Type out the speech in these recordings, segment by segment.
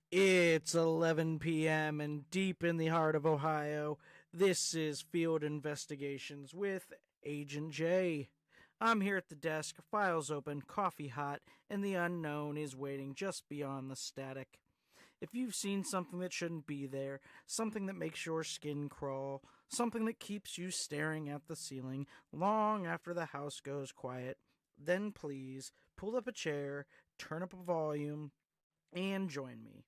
It's 11 p.m. and deep in the heart of Ohio, this is Field Investigations with Agent J. I'm here at the desk, files open, coffee hot, and the unknown is waiting just beyond the static. If you've seen something that shouldn't be there, something that makes your skin crawl, something that keeps you staring at the ceiling long after the house goes quiet, then please pull up a chair, turn up a volume, and join me.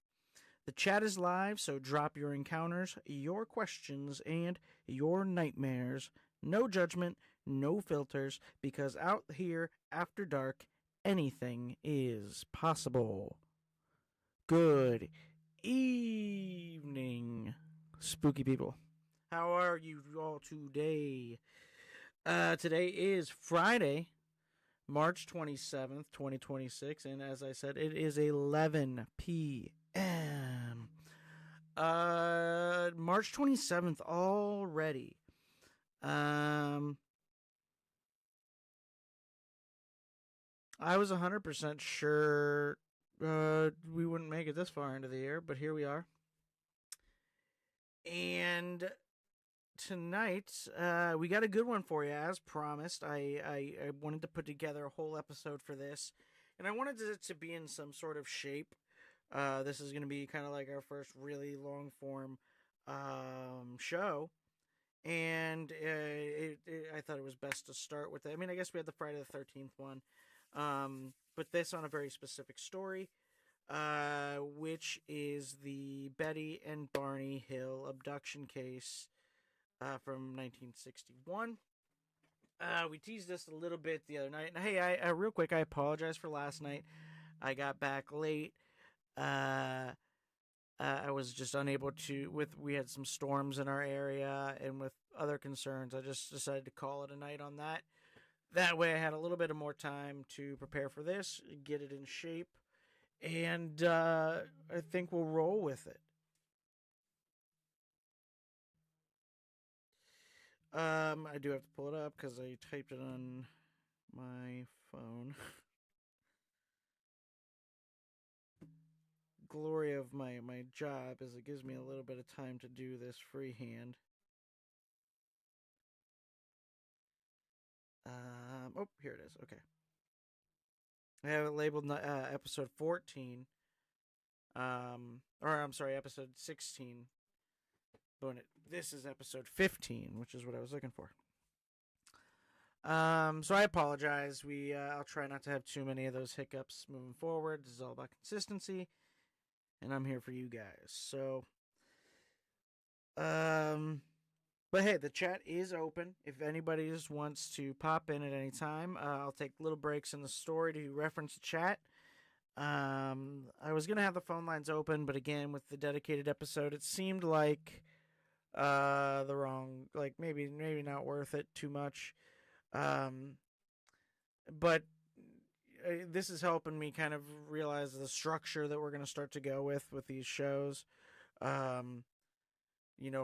The chat is live, so drop your encounters, your questions, and your nightmares. No judgment, no filters, because out here after dark, anything is possible. Good evening, spooky people. How are you all today? Today is Friday, March 27th, 2026, and as I said, it is 11 p.m. March 27th already. I was 100% sure we wouldn't make it this far into the year, but here we are. And tonight, we got a good one for you, as promised. I wanted to put together a whole episode for this, and I wanted it to be in some sort of shape. This is going to be kind of like our first really long form show, and I thought it was best to start with it. I mean, I guess we had the Friday the 13th one, but this on a very specific story, which is the Betty and Barney Hill abduction case from 1961. We teased this a little bit the other night. And hey, I real quick, I apologize for last night. I got back late. I was just unable to. We had some storms in our area, and with other concerns, I just decided to call it a night on that. That way, I had a little bit of more time to prepare for this, get it in shape, and I think we'll roll with it. I do have to pull it up because I typed it on my phone. Glory of my job is it gives me a little bit of time to do this freehand. Oh, here it is. Okay. I have it labeled episode 14. Or I'm sorry, episode 16. But this is episode 15, which is what I was looking for. So I apologize. I'll try not to have too many of those hiccups moving forward. This is all about consistency, and I'm here for you guys. So, but hey, the chat is open. If anybody just wants to pop in at any time, I'll take little breaks in the story to reference the chat. I was gonna have the phone lines open, but again, with the dedicated episode, it seemed like the wrong, like maybe not worth it too much. But this is helping me kind of realize the structure that we're going to start to go with these shows.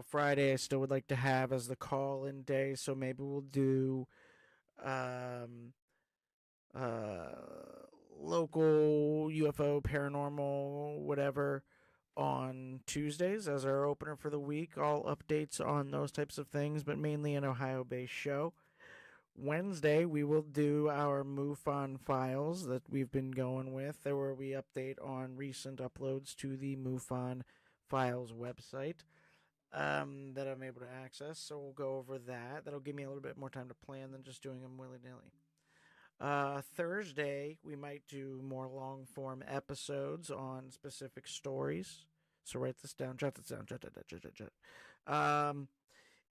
Friday I still would like to have as the call-in day, so maybe we'll do um, uh, local UFO, paranormal, whatever, on Tuesdays as our opener for the week. All updates on those types of things, but mainly an Ohio-based show. Wednesday, we will do our MUFON files that we've been going with, where we update on recent uploads to the MUFON files website that I'm able to access. So we'll go over that. That'll give me a little bit more time to plan than just doing them willy nilly. Thursday, we might do more long form episodes on specific stories. So write this down, jot this down, jot.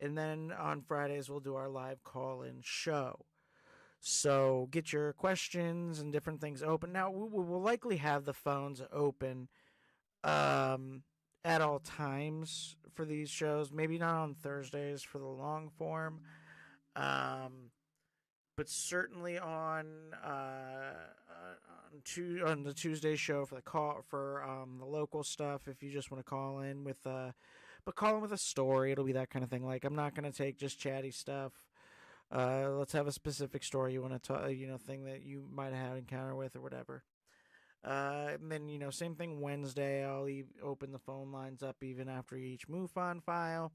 And then on Fridays, we'll do our live call in show. So get your questions and different things open. Now, we will likely have the phones open at all times for these shows. Maybe not on Thursdays for the long form. But certainly on the Tuesday show for the local stuff. If you just want to call in with but call in with a story, it'll be that kind of thing. Like, I'm not going to take just chatty stuff. Let's have a specific story you want to talk, thing that you might have encounter with or whatever. And then same thing Wednesday. I'll open the phone lines up even after each MUFON file.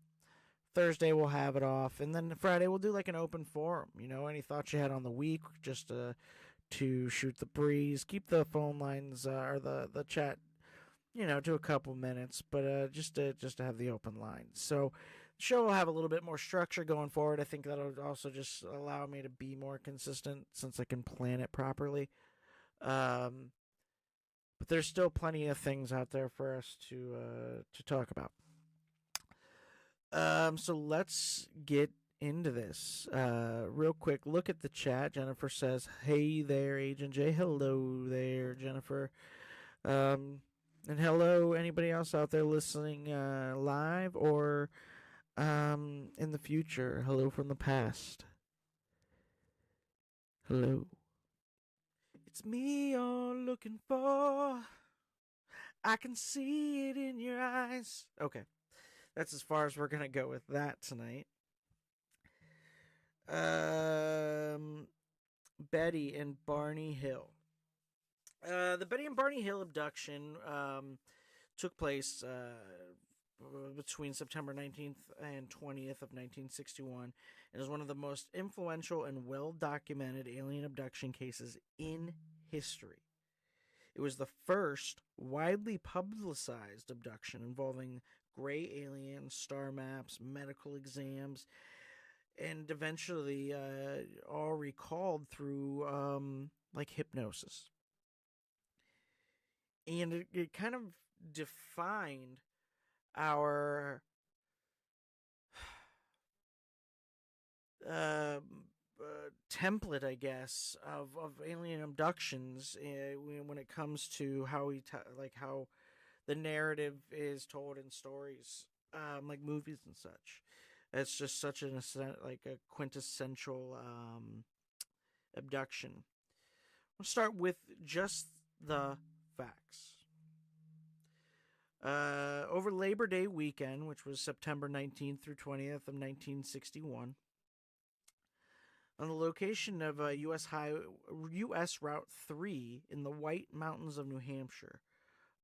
Thursday we'll have it off, and then Friday we'll do like an open forum. Any thoughts you had on the week, just to shoot the breeze. Keep the phone lines or the chat, to a couple minutes, but just to have the open lines. So the show will have a little bit more structure going forward. I think that'll also just allow me to be more consistent since I can plan it properly. But there's still plenty of things out there for us to talk about. So let's get into this. Real quick, look at the chat. Jennifer says, "Hey there, Agent J." Hello there, Jennifer. And hello, anybody else out there listening live or in the future? Hello from the past. Hello. It's me you're looking for. I can see it in your eyes. Okay. That's as far as we're going to go with that tonight. Betty and Barney Hill. The Betty and Barney Hill abduction took place between September 19th and 20th of 1961. It is one of the most influential and well-documented alien abduction cases in history. It was the first widely publicized abduction involving gray aliens, star maps, medical exams, and eventually all recalled through like hypnosis. And it kind of defined our template, I guess, of alien abductions when it comes to how how the narrative is told in stories, like movies and such. It's just such a quintessential abduction. We'll start with just the facts. Over Labor Day weekend, which was September 19th through 20th of 1961, on the location of U.S. Route 3 in the White Mountains of New Hampshire,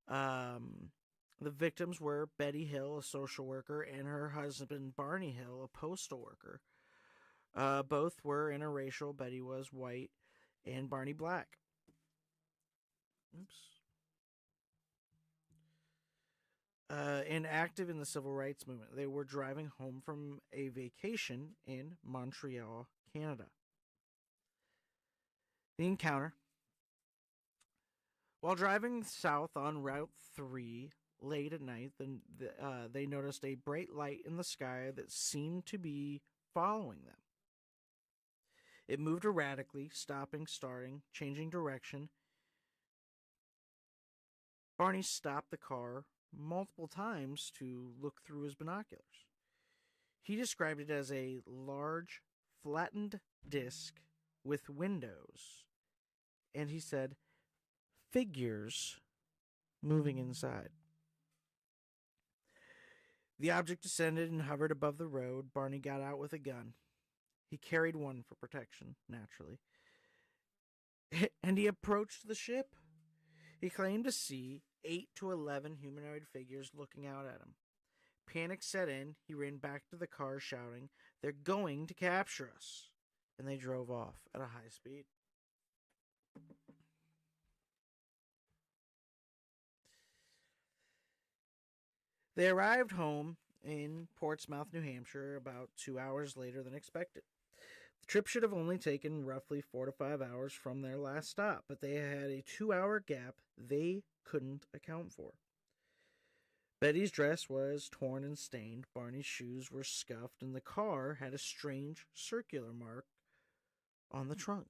the victims were Betty Hill, a social worker, and her husband Barney Hill, a postal worker. Both were interracial. Betty was white and Barney black. Oops. And active in the civil rights movement. They were driving home from a vacation in Montreal, Canada. The encounter. While driving south on Route 3 late at night, they noticed a bright light in the sky that seemed to be following them. It moved erratically, stopping, starting, changing direction. Barney stopped the car multiple times to look through his binoculars. He described it as a large, flattened disc with windows, and he said, figures moving inside. The object descended and hovered above the road. Barney got out with a gun. He carried one for protection, naturally. And he approached the ship. He claimed to see 8 to 11 humanoid figures looking out at him. Panic set in. He ran back to the car shouting, "They're going to capture us." And they drove off at a high speed. They arrived home in Portsmouth, New Hampshire, about 2 hours later than expected. The trip should have only taken roughly 4 to 5 hours from their last stop, but they had a 2-hour gap they couldn't account for. Betty's dress was torn and stained, Barney's shoes were scuffed, and the car had a strange circular mark on the trunk.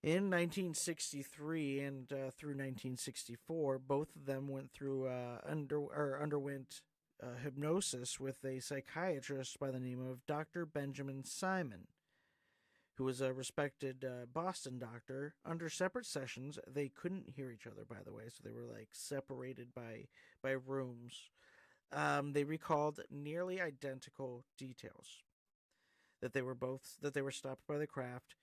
In 1963 and through 1964, both of them went through underwent hypnosis with a psychiatrist by the name of Dr. Benjamin Simon, who was a respected Boston doctor. Under separate sessions, they couldn't hear each other, by the way, so they were like separated by rooms. They recalled nearly identical details. That they were stopped by the craft,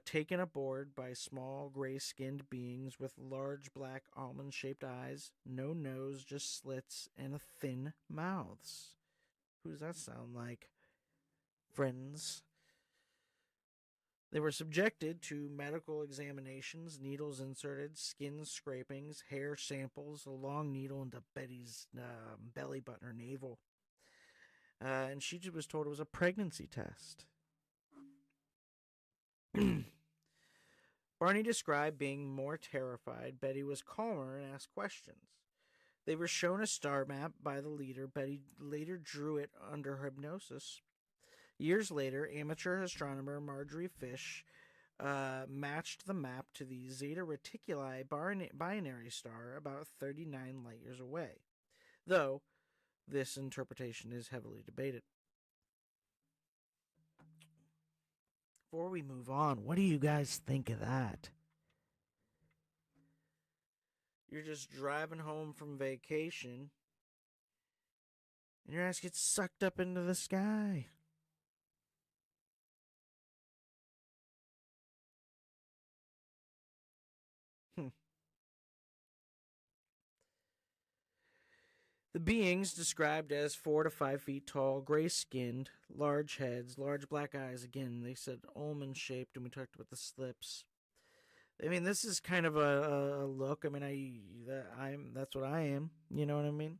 taken aboard by small gray-skinned beings with large black almond-shaped eyes, no nose, just slits, and thin mouths. Who does that sound like? Friends. They were subjected to medical examinations, needles inserted, skin scrapings, hair samples, a long needle into Betty's belly button or navel. And she was told it was a pregnancy test. Barney described being more terrified. Betty was calmer and asked questions. They were shown a star map by the leader. Betty later drew it under hypnosis. Years later, amateur astronomer Marjorie Fish matched the map to the Zeta Reticuli binary star about 39 light years away, though this interpretation is heavily debated. Before we move on, what do you guys think of that? You're just driving home from vacation, and your ass gets sucked up into the sky. The beings, described as 4 to 5 feet tall, gray-skinned, large heads, large black eyes. Again, they said almond-shaped, and we talked about the slips. I mean, this is kind of a look. I mean, that's what I am. You know what I mean?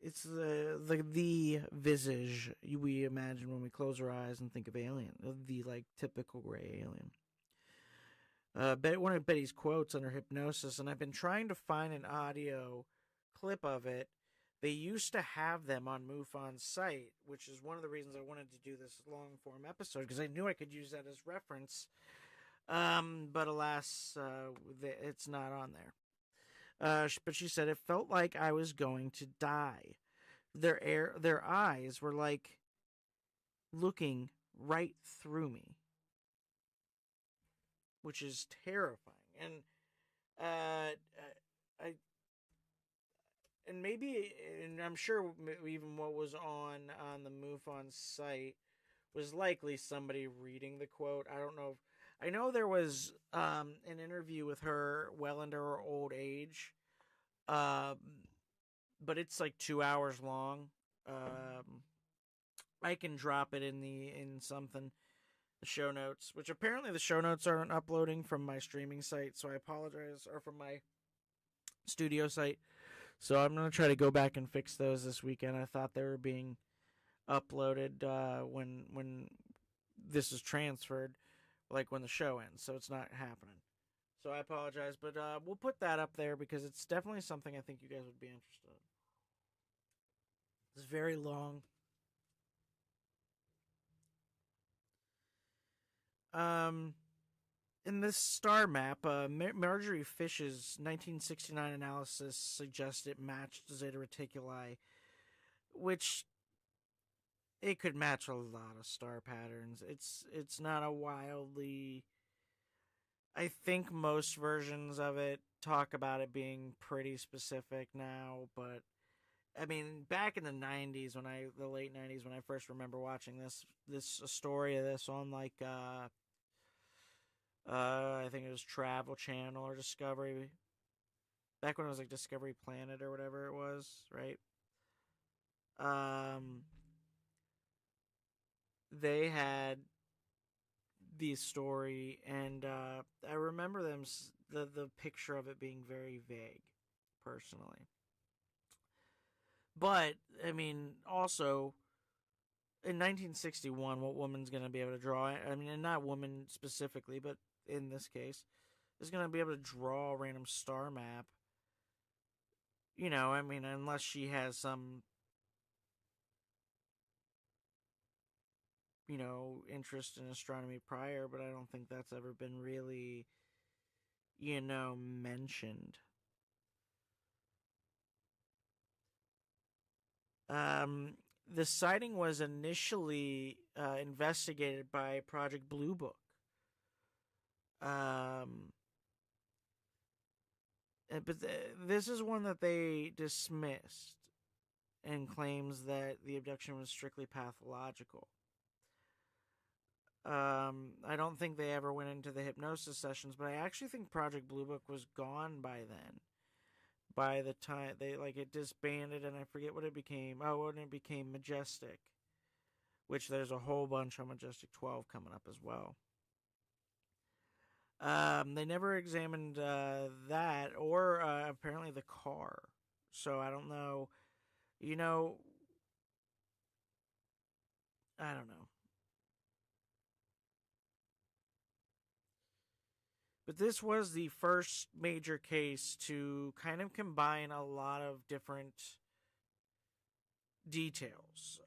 It's the visage we imagine when we close our eyes and think of alien, the like typical gray alien. One of Betty's quotes under hypnosis, and I've been trying to find an audio clip of it. They used to have them on MUFON's site, which is one of the reasons I wanted to do this long-form episode, because I knew I could use that as reference. But alas, it's not on there. But she said, it felt like I was going to die. Their eyes were like looking right through me, which is terrifying. And I'm sure even what was on the MUFON site was likely somebody reading the quote. I don't know. I know there was an interview with her well into her old age, but it's like 2 hours long. I can drop it in something. The show notes, which apparently the show notes aren't uploading from my streaming site, so I apologize, or from my studio site. So I'm going to try to go back and fix those this weekend. I thought they were being uploaded when this is transferred, like when the show ends, so it's not happening. So I apologize, but we'll put that up there because it's definitely something I think you guys would be interested in. It's very long. In this star map, Marjorie Fish's 1969 analysis suggests it matched Zeta Reticuli, which it could match a lot of star patterns. It's not a wildly... I think most versions of it talk about it being pretty specific now, but I mean, back in the '90s, the late '90s, when I first remember watching this a story of this on like, I think it was Travel Channel or Discovery, back when it was like Discovery Planet or whatever it was, right? Um, they had the story, and I remember the picture of it being very vague, personally. But I mean, also in 1961, what woman's going to be able to draw? I mean, and not woman specifically, but in this case, is going to be able to draw a random star map. I mean, unless she has some, interest in astronomy prior, but I don't think that's ever been really, mentioned. Um, the sighting was initially investigated by Project Blue Book. Um, this is one that they dismissed and claims that the abduction was strictly pathological. I don't think they ever went into the hypnosis sessions, but I actually think Project Blue Book was gone by then. By the time it disbanded, and I forget what it became. Oh, when it became Majestic, which there's a whole bunch on Majestic 12 coming up as well. They never examined that or apparently the car. So I don't know. You know, I don't know. But this was the first major case to kind of combine a lot of different details.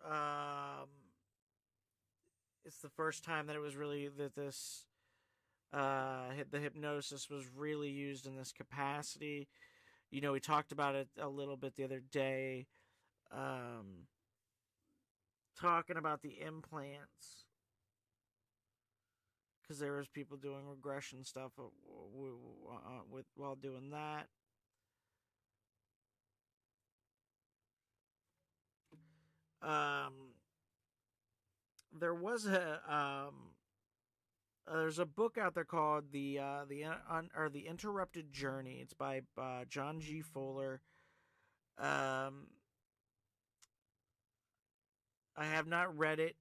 It's the first time that it was really that this the hypnosis was really used in this capacity. We talked about it a little bit the other day, um, talking about the implants, because there was people doing regression stuff with while doing that. Um, there was there's a book out there called the Interrupted Journey. It's by John G. Fuller. Um, I have not read it,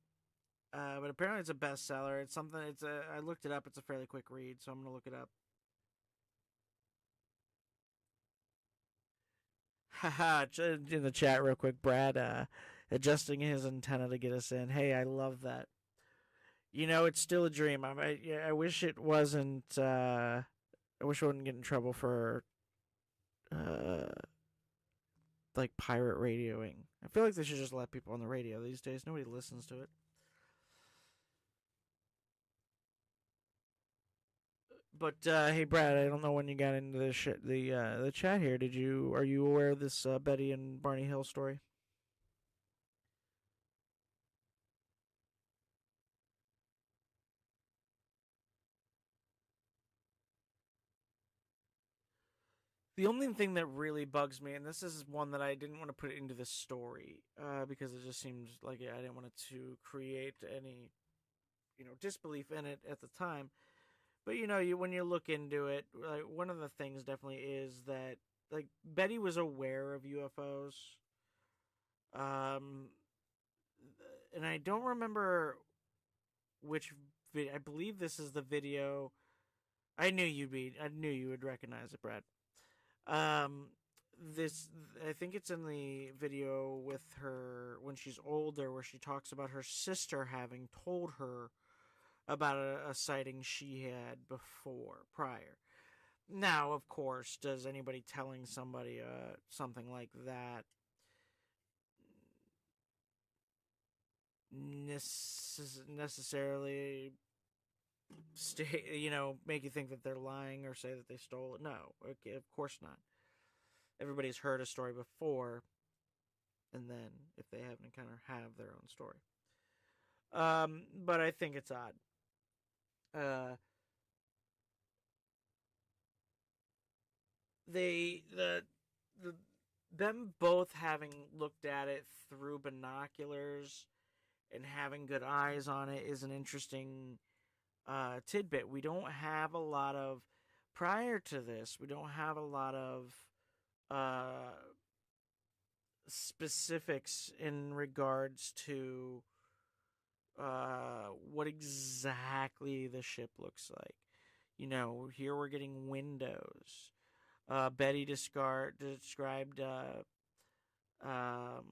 but apparently it's a bestseller. It's something. I looked it up. It's a fairly quick read, so I'm gonna look it up. Haha, in the chat real quick, Brad adjusting his antenna to get us in. Hey, I love that. It's still a dream. I wish it wasn't. I wish I wouldn't get in trouble for uh, like pirate radioing. I feel like they should just let people on the radio these days. Nobody listens to it. But hey, Brad, I don't know when you got into the chat here. Are you aware of this Betty and Barney Hill story? The only thing that really bugs me, and this is one that I didn't want to put into the story because it just seemed like I didn't want it to create any, disbelief in it at the time. But when you look into it, like one of the things definitely is that like Betty was aware of UFOs. Um, and I don't remember which video. I believe this is the video. I knew you would recognize it, Brad. Um, this I think it's in the video with her when she's older, where she talks about her sister having told her about a sighting she had prior. Now, of course, does anybody telling somebody something like that necessarily make you think that they're lying or say that they stole it? No, okay, of course not. Everybody's heard a story before, and then if they haven't, kind of have their own story. But I think it's odd. Uh, the them both having looked at it through binoculars and having good eyes on it is an interesting tidbit. We don't have a lot of prior to this. We don't have a lot of uh, specifics in regards to what exactly the ship looks like. You know, here we're getting windows. Betty described um,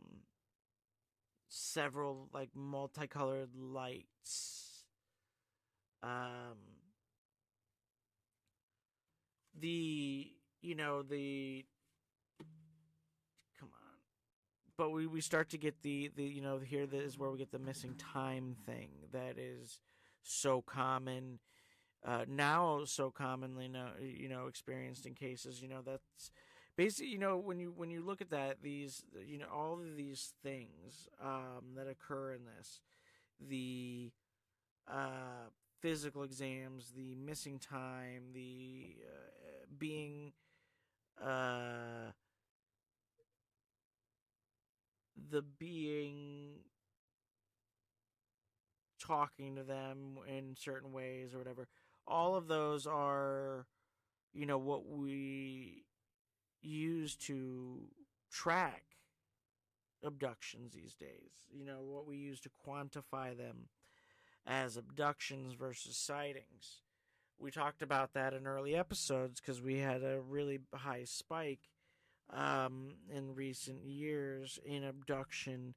several like multicolored lights. Um, the you know the come on, but we start to get the here that is where we get the missing time thing that is so common now, so commonly experienced in cases. That's basically, when you look at that, these, all of these things that occur in this, the uh, physical exams, the missing time, the being uh, the being talking to them in certain ways or whatever. All of those are, what we use to track abductions these days. What we use to quantify them as abductions versus sightings. We talked about that in early episodes because we had a really high spike in recent years in abduction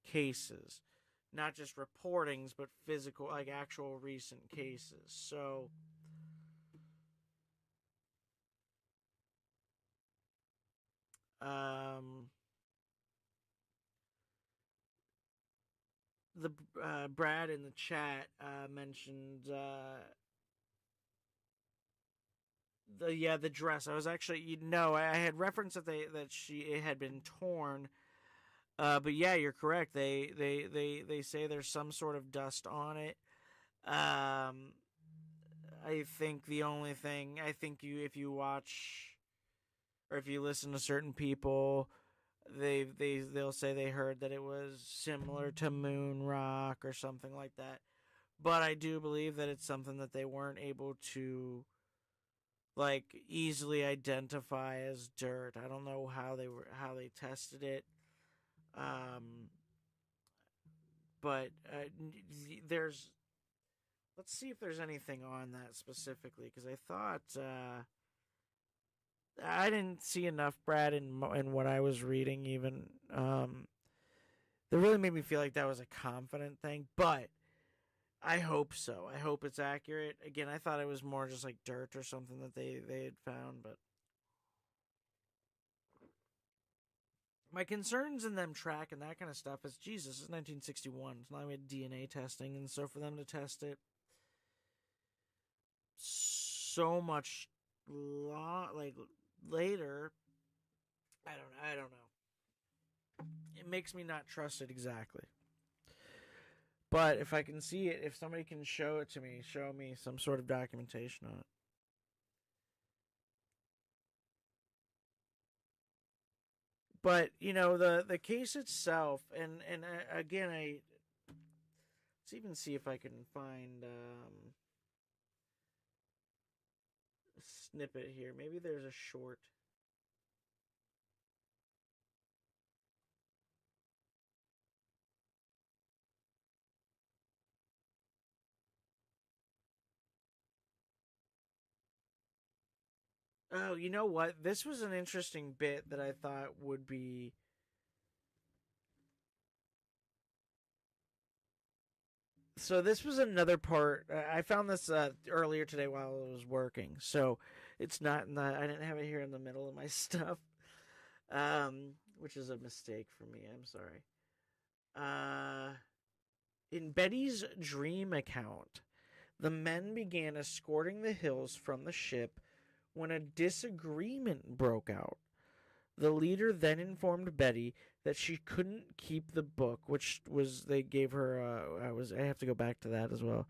cases. Not just reportings, but physical, like actual recent cases. So, um, the Brad in the chat mentioned the dress. I was actually, I had referenced that it had been torn. But yeah, you're correct. They say there's some sort of dust on it. I think the only thing, if you watch or if you listen to certain people, they'll say they heard that it was similar to moon rock or something like that. But I do believe that it's something that they weren't able to like easily identify as dirt. I don't know how they tested it. Um, but there's let's see if there's anything on that specifically because I thought I didn't see enough, Brad, in what I was reading even that really made me feel like that was a confident thing, but I hope so. I hope it's accurate. Again, I thought it was more just like dirt or something that they had found, but my concerns in them tracking that kind of stuff is Jesus, it's 1961. So now we had DNA testing, and so for them to test it so much like later, I don't know. It makes me not trust it exactly. But if I can see it, if somebody can show it to me, show me some sort of documentation on it. But the case itself, and again, let's even see if I can find a snippet here. Maybe there's a short. Oh, you know what? This was an interesting bit that I thought would be. So this was another part. I found this earlier today while I was working. So it's not in the. I didn't have it here in the middle of my stuff, which is a mistake for me. I'm sorry. In Betty's dream account, the men began escorting the Hills from the ship when a disagreement broke out. The leader then informed Betty that she couldn't keep the book, which was they gave her. I have to go back to that as well.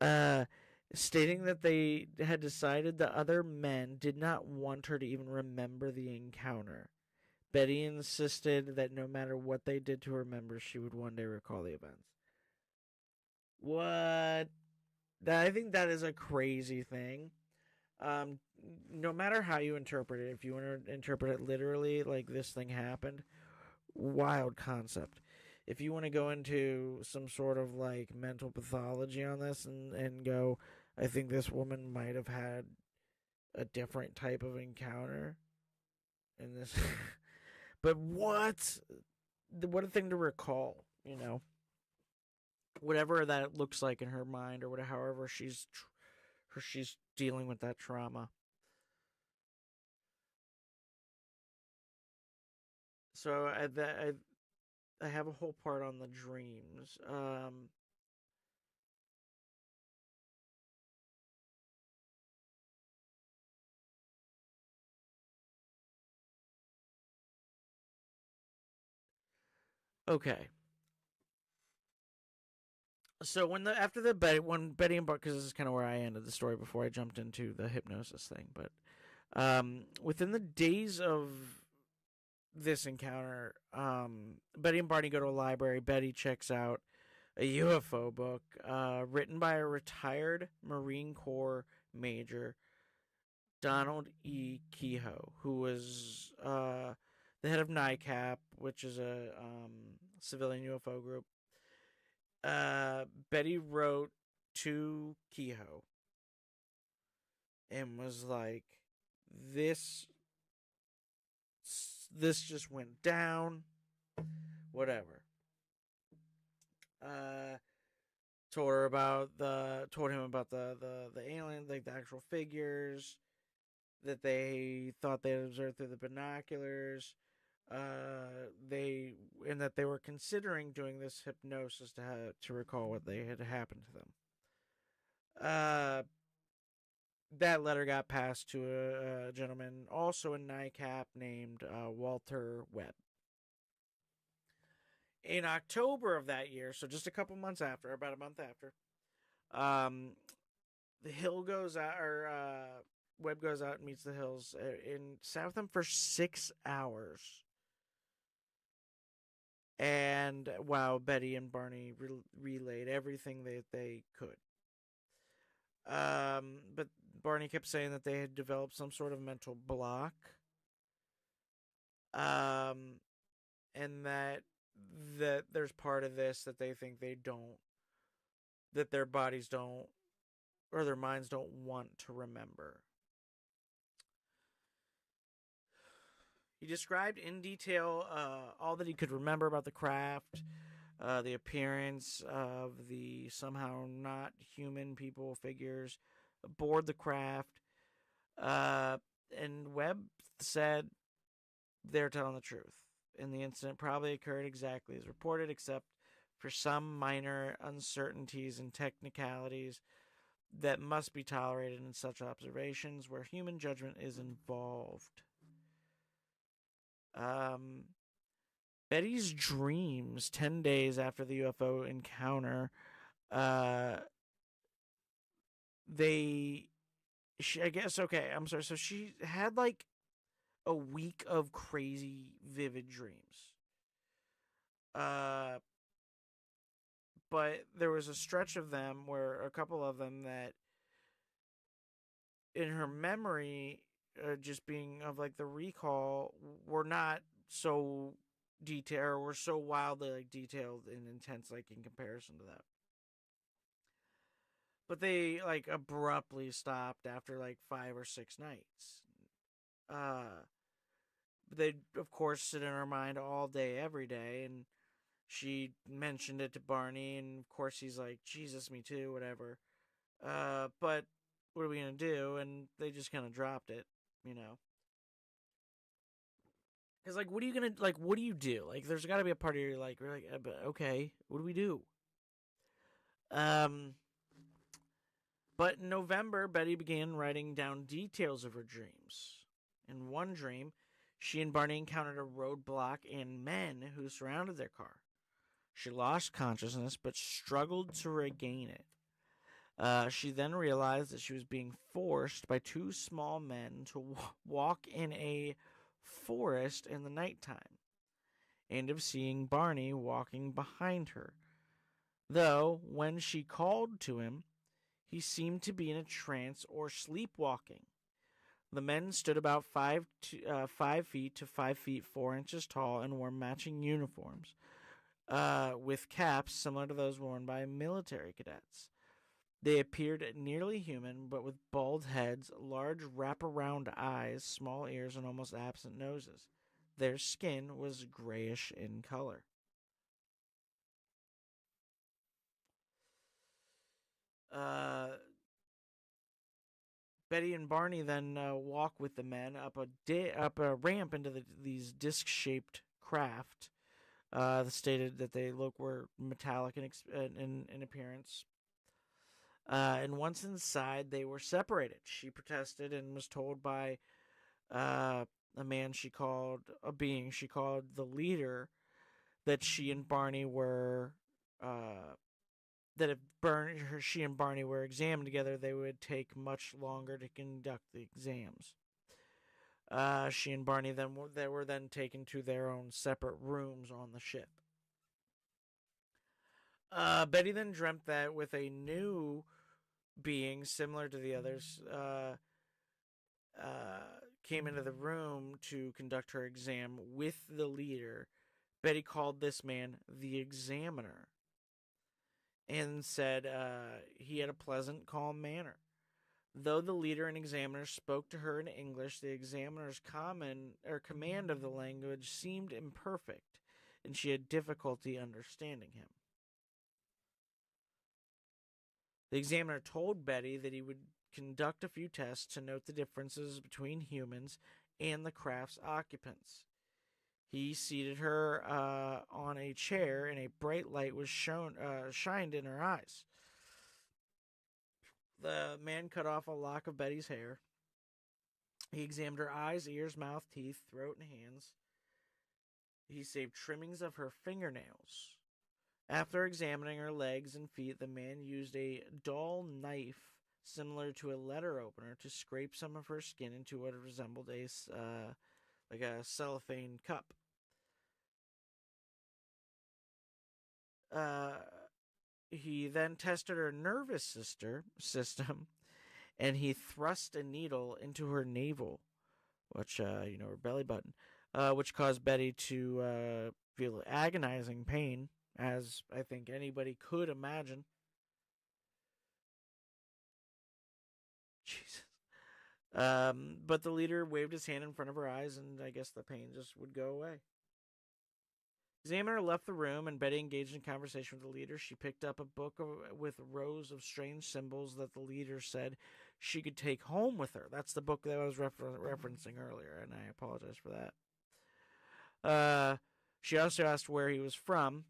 Uh, stating that they had decided the other men did not want her to even remember the encounter. Betty insisted that no matter what they did to her members, she would one day recall the events. What? I think that is a crazy thing. Um, no matter how you interpret it, if you want to interpret it literally, like this thing happened, wild concept. If you want to go into some sort of like mental pathology on this and go, I think this woman might have had a different type of encounter in this. But what a thing to recall, whatever that looks like in her mind or whatever, however she's dealing with that trauma. So I have a whole part on the dreams. Okay. So when Betty and Bart, because this is kind of where I ended the story before I jumped into the hypnosis thing, but within the days of this encounter, Betty and Barney go to a library. Betty checks out a UFO book written by a retired Marine Corps Major, Donald E. Kehoe, who was the head of NICAP, which is a civilian UFO group. Betty wrote to Kehoe and was like, "This just went down, whatever." Uh, told him about the alien, like the actual figures that they thought they had observed through the binoculars. They and that they were considering doing this hypnosis to recall what they had happened to them. That letter got passed to a gentleman also in NICAP named Walter Webb. In October of that year, so just a couple months after, about a month after, um, the Hill goes out, or Webb goes out and meets the Hills and sat with them for 6 hours. And wow, Betty and Barney relayed everything that they could. But Barney kept saying that they had developed some sort of mental block. Um, and that there's part of this that they think that their bodies don't, or their minds don't want to remember. He described in detail all that he could remember about the craft, the appearance of the somehow not human people figures aboard the craft. And Webb said they're telling the truth. And the incident probably occurred exactly as reported, except for some minor uncertainties and technicalities that must be tolerated in such observations where human judgment is involved. Betty's dreams 10 days after the UFO encounter, I guess, okay, I'm sorry. So she had like a week of crazy, vivid dreams. But there was a stretch of them where a couple of them that in her memory, just being of like the recall, were not so detailed, or were so wildly like detailed and intense, like in comparison to that. But they like abruptly stopped after like 5 or 6 nights. Uh, they of course sit in her mind all day, every day, and she mentioned it to Barney, and of course he's like, Jesus, me too, whatever. But what are we gonna do? And they just kind of dropped it, you know. Because like, what are you gonna like? What do you do? Like, there's got to be a part of you like, we're like, okay, what do we do? Um, but in November, Betty began writing down details of her dreams. In one dream, she and Barney encountered a roadblock and men who surrounded their car. She lost consciousness but struggled to regain it. She then realized that she was being forced by two small men to walk in a forest in the nighttime, and of seeing Barney walking behind her. Though, when she called to him, he seemed to be in a trance or sleepwalking. The men stood about 5 feet to 5 feet 4 inches tall and wore matching uniforms, with caps similar to those worn by military cadets. They appeared nearly human, but with bald heads, large wraparound eyes, small ears, and almost absent noses. Their skin was grayish in color. Uh, Betty and Barney then walk with the men up a ramp into these disc-shaped craft. Stated that they were metallic in appearance. And once inside, they were separated. She protested and was told by uh, a being she called the leader, that she and Barney were that if she and Barney were examined together, they would take much longer to conduct the exams. She and Barney they were then taken to their own separate rooms on the ship. Betty then dreamt that with a new being similar to the others came into the room to conduct her exam with the leader. Betty called this man the examiner and said he had a pleasant, calm manner. Though the leader and examiner spoke to her in English, the examiner's command of the language seemed imperfect, and she had difficulty understanding him. The examiner told Betty that he would conduct a few tests to note the differences between humans and the craft's occupants. He seated her on a chair, and a bright light was shined in her eyes. The man cut off a lock of Betty's hair. He examined her eyes, ears, mouth, teeth, throat, and hands. He saved trimmings of her fingernails. After examining her legs and feet, the man used a dull knife similar to a letter opener to scrape some of her skin into what resembled a cellophane cup. He then tested her nervous system, and he thrust a needle into her navel, which her belly button, which caused Betty to feel agonizing pain, as I think anybody could imagine. Jesus. But the leader waved his hand in front of her eyes, and I guess the pain just would go away. The examiner left the room, and Betty engaged in conversation with the leader. She picked up a book with rows of strange symbols that the leader said she could take home with her. That's the book that I was referencing earlier, and I apologize for that. She also asked where he was from,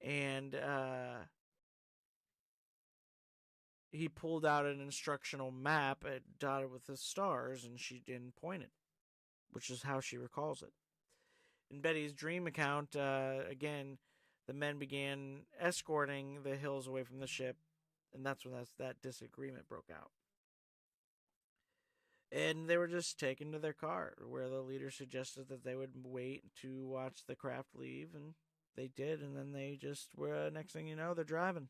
and he pulled out an instructional map dotted with the stars, and she didn't point it, which is how she recalls it. In Betty's dream account, again, the men began escorting the hills away from the ship, and that's when that disagreement broke out. And they were just taken to their car, where the leader suggested that they would wait to watch the craft leave, and they did, and then they just were, next thing you know, they're driving.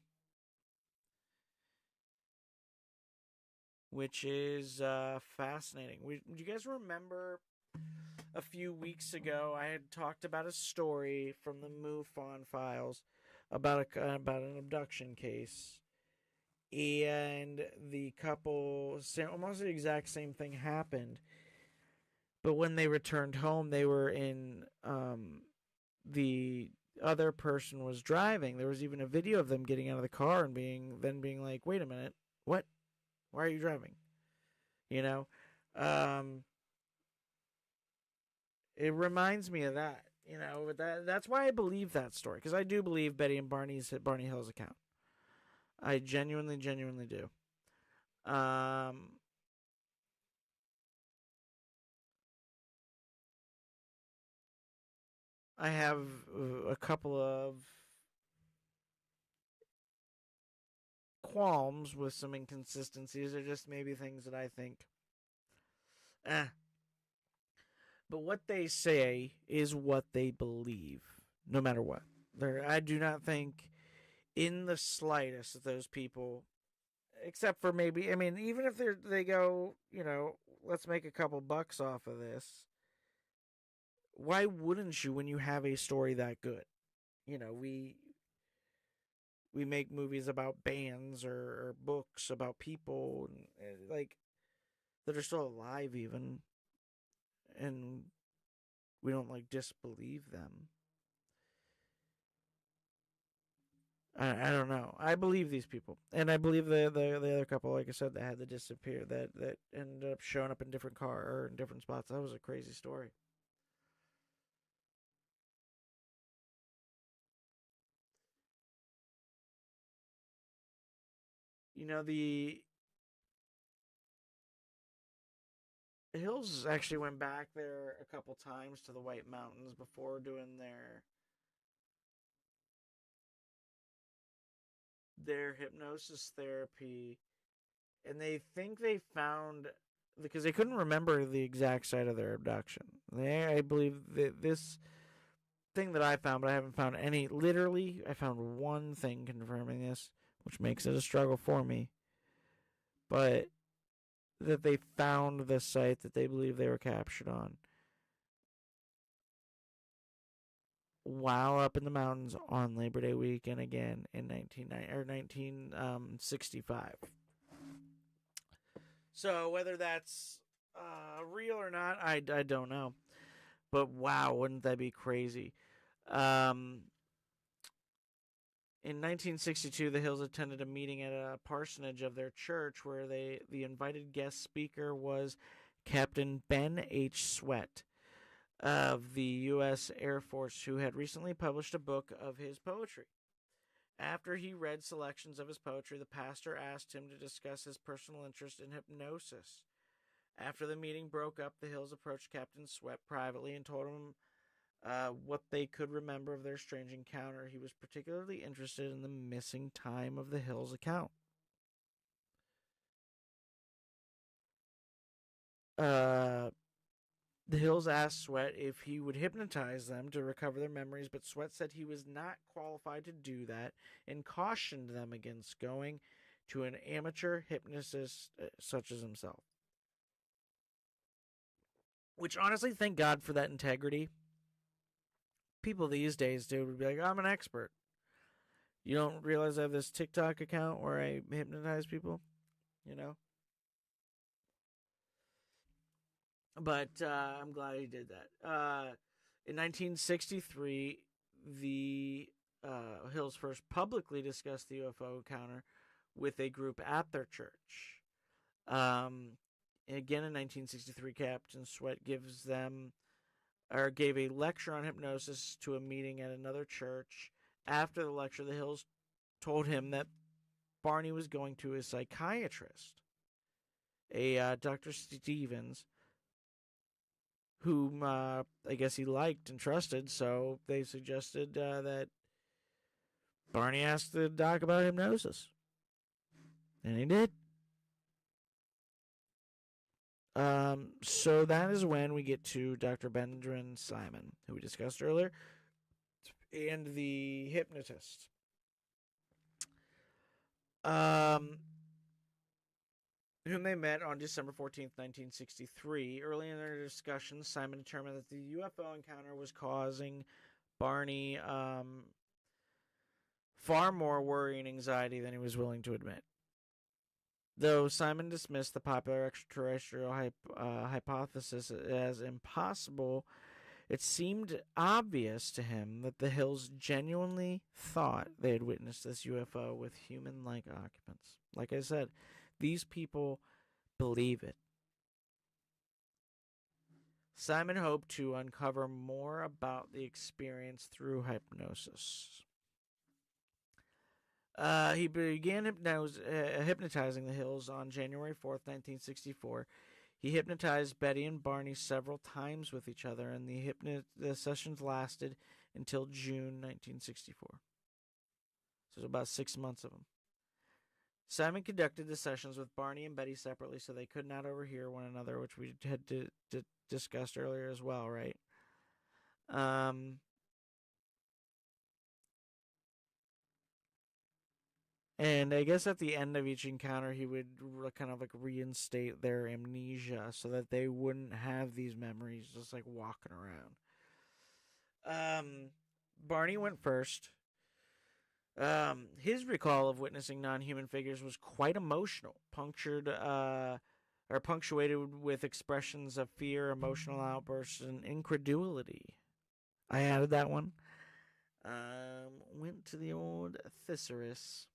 Which is fascinating. Do you guys remember a few weeks ago I had talked about a story from the MUFON files about an abduction case, and the couple, almost the exact same thing happened, but when they returned home, they were in the other person was driving. There was even a video of them getting out of the car and being like, "Wait a minute, what? Why are you driving?" You know, it reminds me of that. That's why I believe that story, because I do believe Betty and Barney Hill's account. I genuinely do. I have a couple of qualms with some inconsistencies. They're just maybe things that I think, eh. But what they say is what they believe, no matter what. I do not think in the slightest that those people, except for maybe, I mean, even if they go, let's make a couple bucks off of this, why wouldn't you when you have a story that good? We make movies about bands or books about people like that are still alive even, and we don't like disbelieve them. I don't know. I believe these people, and I believe the other couple, like I said, that had to disappear, that ended up showing up in different car or in different spots. That was a crazy story. The Hills actually went back there a couple times to the White Mountains before doing their hypnosis therapy, and they think they found, because they couldn't remember the exact site of their abduction. I believe that this thing that I found, but I haven't found any. Literally, I found one thing confirming this, which makes it a struggle for me. But that they found the site that they believe they were captured on while up in the mountains on Labor Day weekend again in 1965. So whether that's real or not, I don't know. But wow, wouldn't that be crazy? Um, in 1962, the Hills attended a meeting at a parsonage of their church where the invited guest speaker was Captain Ben H. Sweat of the U.S. Air Force, who had recently published a book of his poetry. After he read selections of his poetry, the pastor asked him to discuss his personal interest in hypnosis. After the meeting broke up, the Hills approached Captain Sweat privately and told him what they could remember of their strange encounter. He was particularly interested in the missing time of the Hills account. The Hills asked Sweat if he would hypnotize them to recover their memories, but Sweat said he was not qualified to do that and cautioned them against going to an amateur hypnotist such as himself. Which, honestly, thank God for that integrity. People these days, dude, would be like, I'm an expert. You don't realize I have this TikTok account where I hypnotize people? You know? But I'm glad he did that. In 1963, the Hills first publicly discussed the UFO encounter with a group at their church. Again, in 1963, Captain Sweat gave a lecture on hypnosis to a meeting at another church. After the lecture, the Hills told him that Barney was going to a psychiatrist, a Dr. Stevens, whom I guess he liked and trusted, so they suggested that Barney asked the doc about hypnosis. And he did. So that is when we get to Dr. Benjamin Simon, who we discussed earlier, and the hypnotist. Whom they met on December 14th, 1963. Early in their discussions, Simon determined that the UFO encounter was causing Barney far more worry and anxiety than he was willing to admit. Though Simon dismissed the popular extraterrestrial hypothesis as impossible, it seemed obvious to him that the Hills genuinely thought they had witnessed this UFO with human-like occupants. Like I said, these people believe it. Simon hoped to uncover more about the experience through hypnosis. He began hypnotizing the Hills on January 4th, 1964. He hypnotized Betty and Barney several times with each other, and the sessions lasted until June 1964. So it was about 6 months of them. Simon conducted the sessions with Barney and Betty separately so they could not overhear one another, which we had discussed earlier as well, right? Um, and I guess at the end of each encounter, he would kind of like reinstate their amnesia so that they wouldn't have these memories just like walking around. Barney went first. His recall of witnessing non-human figures was quite emotional, punctuated with expressions of fear, emotional outbursts, and incredulity. I added that one. Went to the old thesaurus.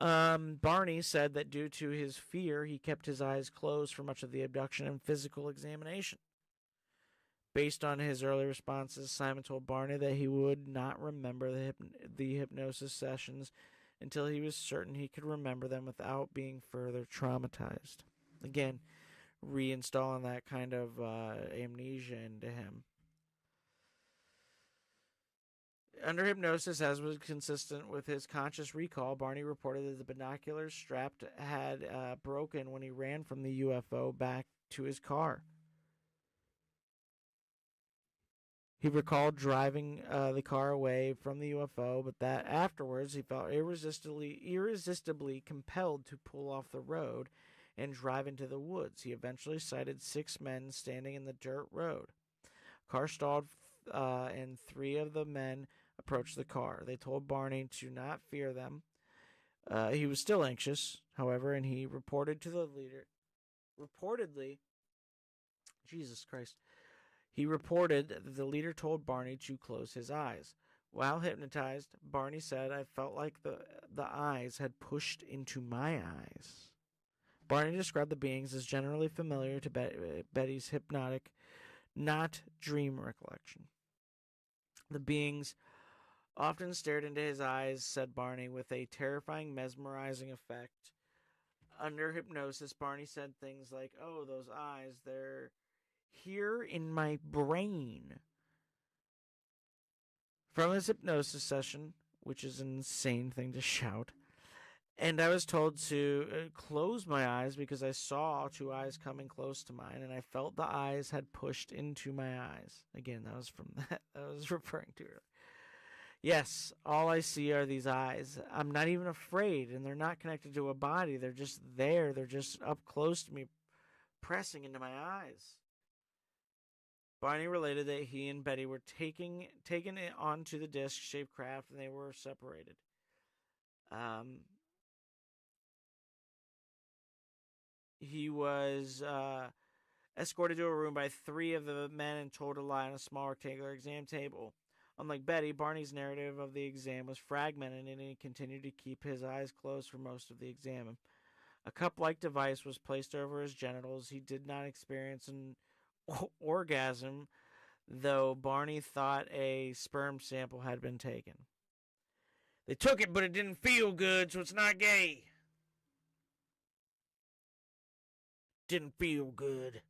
Barney said that due to his fear, he kept his eyes closed for much of the abduction and physical examination. Based on his early responses, Simon told Barney that he would not remember the hypnosis sessions until he was certain he could remember them without being further traumatized. Again, reinstalling that kind of amnesia into him. Under hypnosis, as was consistent with his conscious recall, Barney reported that the binoculars strapped had broken when he ran from the UFO back to his car. He recalled driving the car away from the UFO, but that afterwards he felt irresistibly compelled to pull off the road and drive into the woods. He eventually sighted 6 men standing in the dirt road. Car stalled, and 3 of the men approached the car. They told Barney to not fear them. He was still anxious, however, and he reported to the leader. Reportedly, Jesus Christ. He reported that the leader told Barney to close his eyes. While hypnotized, Barney said, "I felt like the eyes had pushed into my eyes." Barney described the beings as generally familiar to Betty's hypnotic, not dream recollection. The beings often stared into his eyes, said Barney, with a terrifying, mesmerizing effect. Under hypnosis, Barney said things like, "Oh, those eyes, they're here in my brain." From his hypnosis session, which is an insane thing to shout, and I was told to close my eyes because I saw 2 eyes coming close to mine, and I felt the eyes had pushed into my eyes. Again, that was from that I was referring to earlier. Yes, all I see are these eyes. I'm not even afraid, and they're not connected to a body. They're just there. They're just up close to me, pressing into my eyes. Barney related that he and Betty were taken it onto the disc-shaped craft, and they were separated. He was escorted to a room by 3 of the men and told to lie on a small rectangular exam table. Unlike Betty, Barney's narrative of the exam was fragmented, and he continued to keep his eyes closed for most of the exam. A cup-like device was placed over his genitals. He did not experience an orgasm, though Barney thought a sperm sample had been taken. They took it, but it didn't feel good, so it's not gay. Didn't feel good.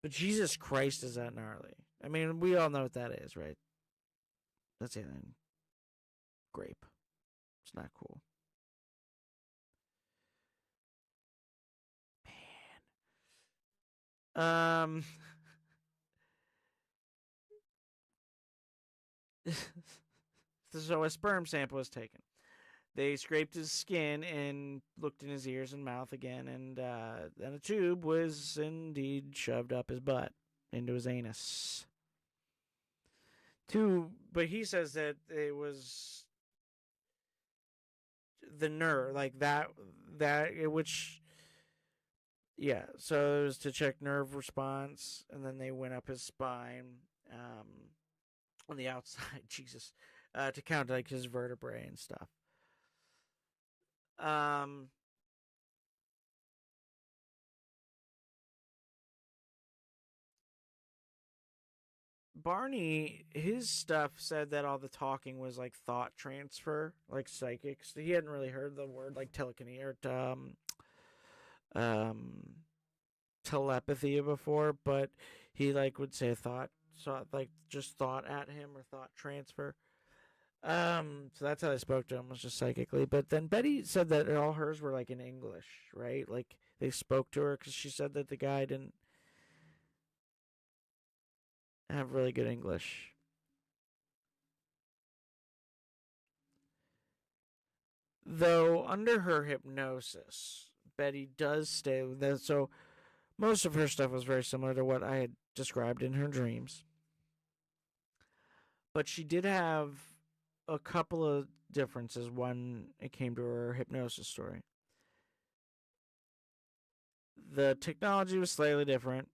But Jesus Christ, is that gnarly? I mean, we all know what that is, right? That's alien grape. It's not cool. Man. So a sperm sample was taken. They scraped his skin and looked in his ears and mouth again, and then a tube was indeed shoved up his butt into his anus. But he says that it was the nerve, like that, which, yeah. So it was to check nerve response, and then they went up his spine, on the outside, Jesus, to count like his vertebrae and stuff. Barney, his stuff said that all the talking was like thought transfer, like psychics. He hadn't really heard the word like telekinesis or telepathy before, but he like would say thought, so like just thought at him or thought transfer. So that's how I spoke to him, was just psychically. But then Betty said that all hers were like in English, right? Like they spoke to her because she said that the guy didn't have really good English. Though under her hypnosis, Betty does stay with that. So most of her stuff was very similar to what I had described in her dreams. But she did have a couple of differences when it came to her hypnosis story. The technology was slightly different.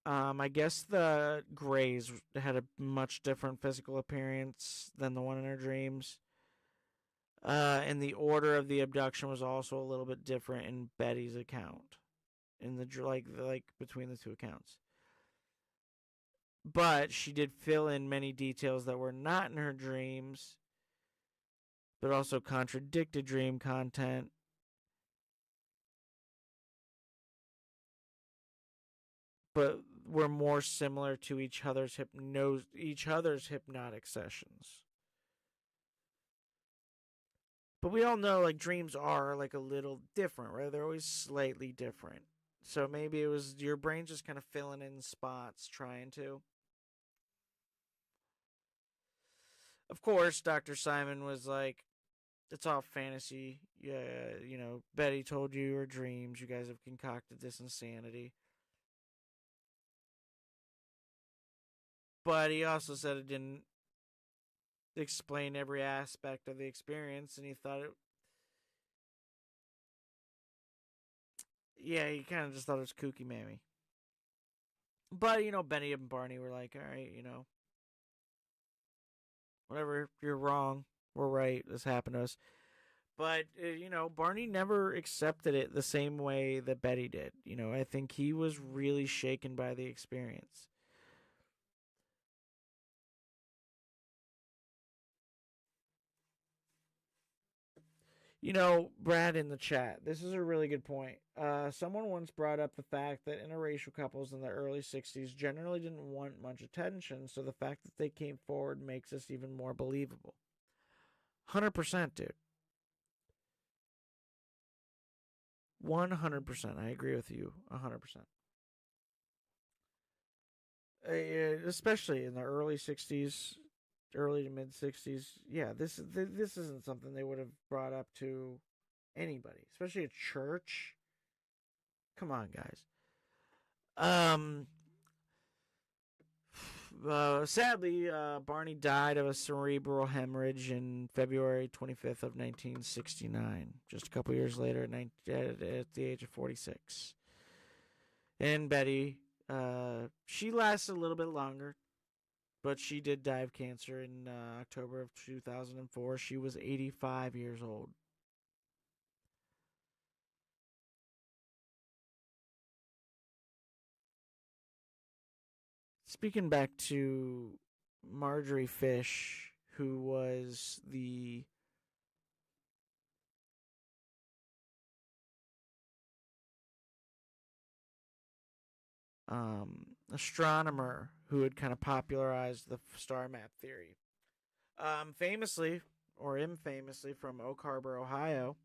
I guess the Greys had a much different physical appearance than the one in her dreams. And the order of the abduction was also a little bit different in Betty's account, in the like between the two accounts. But she did fill in many details that were not in her dreams, but also contradicted dream content. But were more similar to each other's hypnotic sessions. But we all know like dreams are like a little different, right? They're always slightly different. So maybe it was your brain just kind of filling in spots, trying to. Of course, Dr. Simon was like, it's all fantasy. Yeah, Betty told you your dreams. You guys have concocted this insanity. But he also said it didn't explain every aspect of the experience, and he thought it. Yeah, he kind of just thought it was kooky, mammy. But Benny and Barney were like, all right, whatever. You're wrong. We're right. This happened to us. But Barney never accepted it the same way that Betty did. I think he was really shaken by the experience. Brad in the chat, this is a really good point. Someone once brought up the fact that interracial couples in the early 60s generally didn't want much attention, so the fact that they came forward makes this even more believable. 100%, dude. 100%. I agree with you 100%. Especially in the early 60s, early to mid 60s. Yeah, this isn't something they would have brought up to anybody, especially a church. Come on, guys. Um, sadly, Barney died of a cerebral hemorrhage in February 25th of 1969, just a couple years later at the age of 46. And Betty, she lasted a little bit longer, but she did die of cancer in October of 2004. She was 85 years old. Speaking back to Marjorie Fish, who was the astronomer who had kind of popularized the star map theory. Famously or infamously from Oak Harbor, Ohio.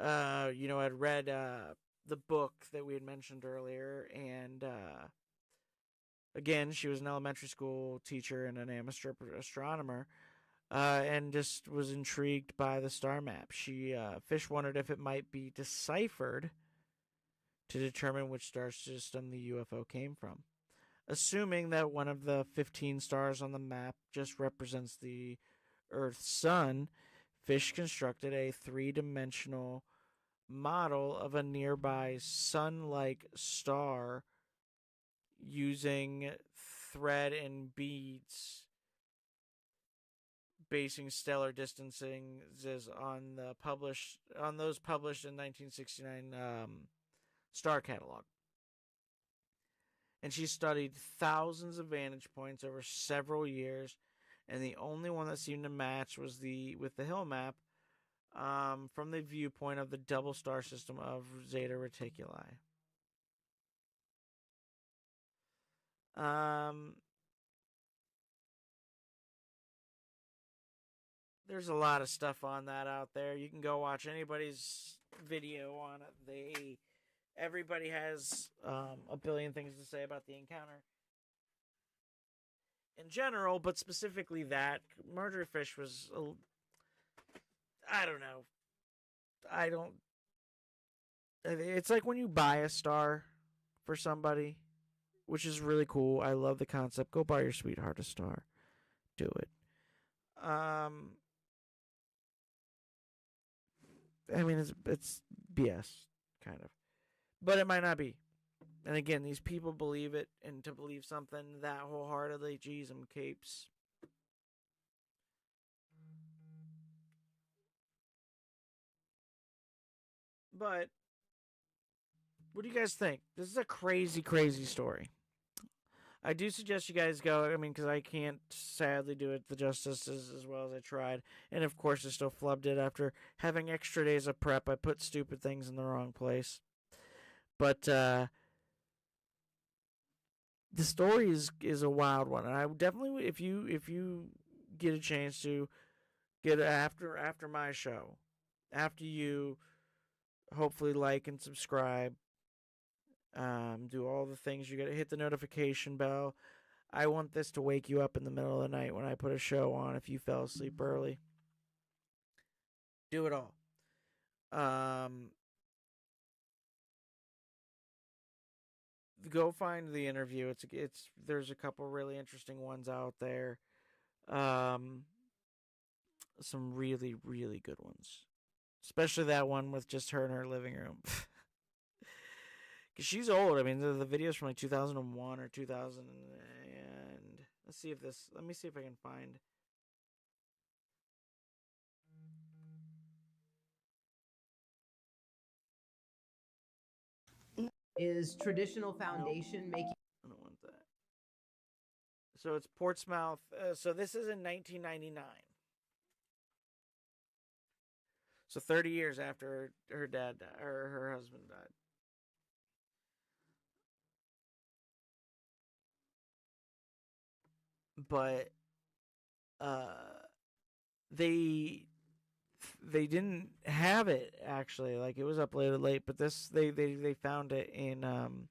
I'd read the book that we had mentioned earlier, and again, she was an elementary school teacher and an amateur astronomer, and just was intrigued by the star map. Fish wondered if it might be deciphered to determine which star system the UFO came from. Assuming that one of the 15 stars on the map just represents the Earth's sun, Fish constructed a three-dimensional model of a nearby sun-like star using thread and beads, basing stellar distances on those published in 1969 star catalog. And she studied thousands of vantage points over several years, and the only one that seemed to match was with the hill map, from the viewpoint of the double star system of Zeta Reticuli. Um, There's a lot of stuff on that out there. You can go watch anybody's video on it. Everybody has a billion things to say about the encounter in general, but specifically that Murderfish was. I don't know. I don't. It's like when you buy a star for somebody, which is really cool. I love the concept. Go buy your sweetheart a star. Do it. I mean, it's BS, kind of, but it might not be. And again, these people believe it, and to believe something that wholeheartedly, geez, I'm capes. But what do you guys think? This is a crazy, crazy story. I do suggest you guys go. I mean, because I can't sadly do it the justice as well as I tried. And of course, I still flubbed it after having extra days of prep. I put stupid things in the wrong place. But the story is a wild one. And I would definitely, if you get a chance to get it after my show, after you hopefully like and subscribe, do all the things. You got to hit the notification bell. I want this to wake you up in the middle of the night when I put a show on. If you fell asleep early, do it all. Go find the interview. It's there's a couple really interesting ones out there. Um, some really really good ones, especially that one with just her in her living room. Cause she's old. I mean, the video's from like 2001 or 2000. And let's see if this. Let me see if I can find. Is traditional foundation making? I don't want that. So it's Portsmouth. So this is in 1999. So 30 years after her dad died, or her husband died. But uh, they didn't have it actually. Like it was uploaded late, but this they found it in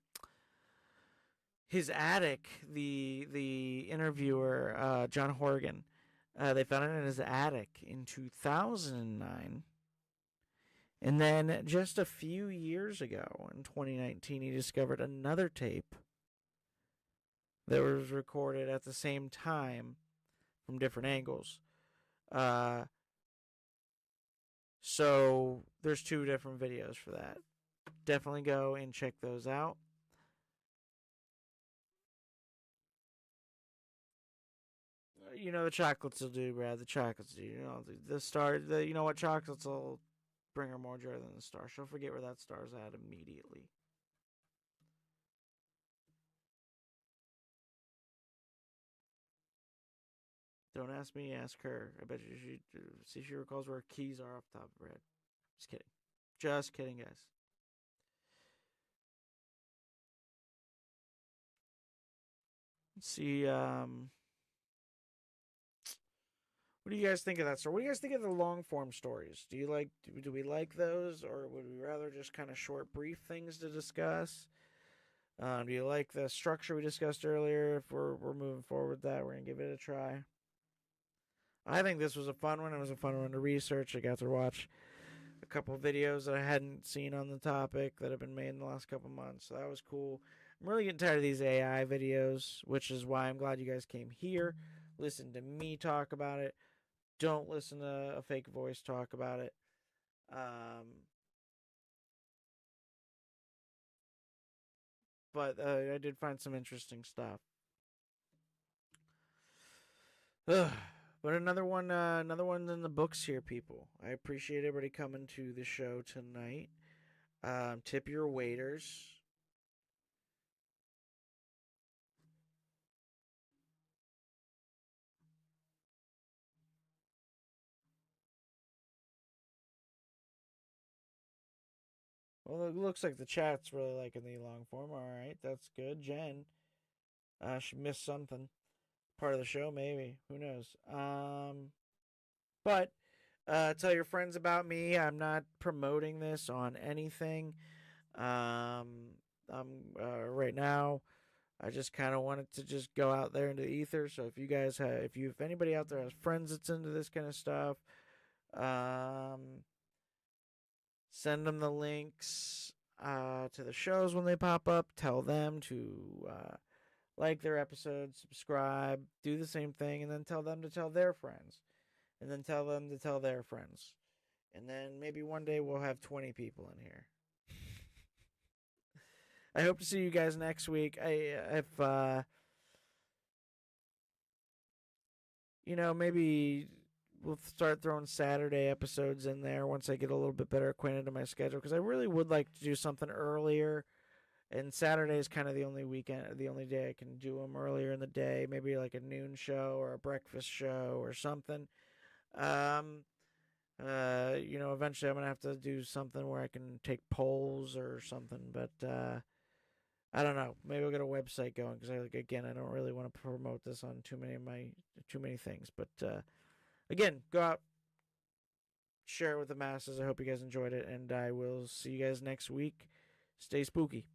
his attic. The interviewer John Horgan, they found it in his attic in 2009. And then just a few years ago, in 2019, he discovered another tape that was recorded at the same time from different angles. So there's two different videos for that. Definitely go and check those out. You know the chocolates will do, Brad. The chocolates do. You know the star. You know what chocolates will bring her more joy than the star. She'll forget where that star's at immediately. Don't ask me, ask her. I bet you she see if she recalls where her keys are off the top of her head. Just kidding. Just kidding, guys. Let's see. What do you guys think of that story? What do you guys think of the long form stories? Do we like those, or would we rather just kind of short, brief things to discuss? Do you like the structure we discussed earlier? If we're moving forward with that, we're gonna give it a try. I think this was a fun one. It was a fun one to research. I got to watch a couple of videos that I hadn't seen on the topic that have been made in the last couple months. So that was cool. I'm really getting tired of these AI videos, which is why I'm glad you guys came here. Listen to me talk about it. Don't listen to a fake voice talk about it. But I did find some interesting stuff. Ugh. But another one in the books here, people. I appreciate everybody coming to the show tonight. Tip your waiters. Well, it looks like the chat's really liking the long form. All right, that's good. Jen, she missed something. Part of the show, maybe. Who knows? But tell your friends about me. I'm not promoting this on anything. I'm right now. I just kind of wanted to just go out there into the ether. So if you guys have, if anybody out there has friends that's into this kind of stuff, um, send them the links to the shows when they pop up. Tell them to like their episodes, subscribe, do the same thing, and then tell them to tell their friends, and then tell them to tell their friends, and then maybe one day we'll have 20 people in here. I hope to see you guys next week. If maybe we'll start throwing Saturday episodes in there once I get a little bit better acquainted to my schedule, because I really would like to do something earlier. And Saturday is kind of the only day I can do them earlier in the day. Maybe like a noon show or a breakfast show or something. Um, Eventually I'm gonna have to do something where I can take polls or something. But I don't know. Maybe I'll get a website going, because I don't really want to promote this on too many things. But again, go out, share it with the masses. I hope you guys enjoyed it, and I will see you guys next week. Stay spooky.